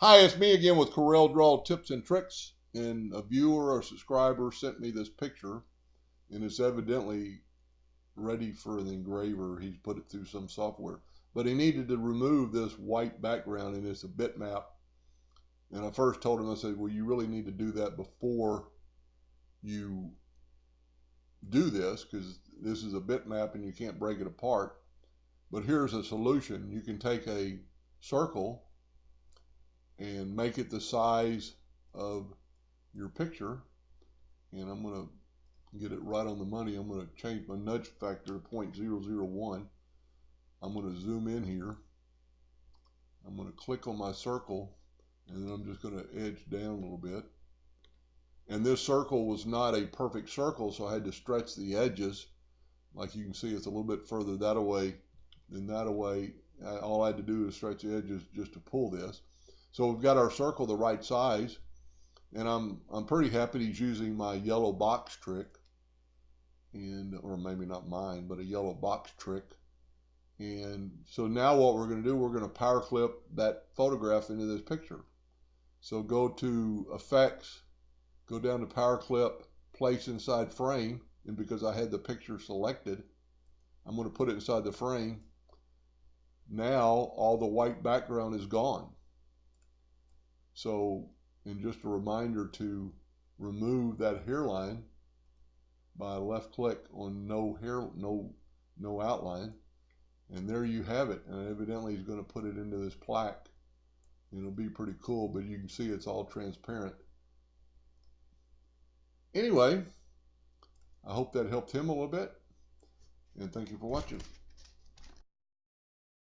Hi, it's me again with Corel Draw Tips and Tricks. And a viewer or subscriber sent me this picture, and it's evidently ready for the engraver. He's put it through some software. But he needed to remove this white background, and it's a bitmap. And I first told him, I said, well, you really need to do that before you do this, because this is a bitmap and you can't break it apart. But here's a solution. You can take a circle and make it the size of your picture, and I'm going to get it right on the money. I'm going to change my nudge factor to 0.001. I'm going to zoom in here. I'm going to click on my circle, and then I'm just going to edge down a little bit. And this circle was not a perfect circle, so I had to stretch the edges. Like you can see, it's a little bit further that away than that away. All I had to do is stretch the edges just to pull this. So we've got our circle the right size, and I'm pretty happy he's using my yellow box trick, and or maybe not mine, but a yellow box trick. And so now what we're going to do, we're going to power clip that photograph into this picture. So go to Effects, go down to Power Clip, Place Inside Frame, and because I had the picture selected, I'm going to put it inside the frame. Now all the white background is gone. So, and just a reminder to remove that hairline by left click on no outline, and there you have it. And evidently he's going to put it into this plaque. It'll be pretty cool, but you can see it's all transparent. Anyway, I hope that helped him a little bit, and thank you for watching.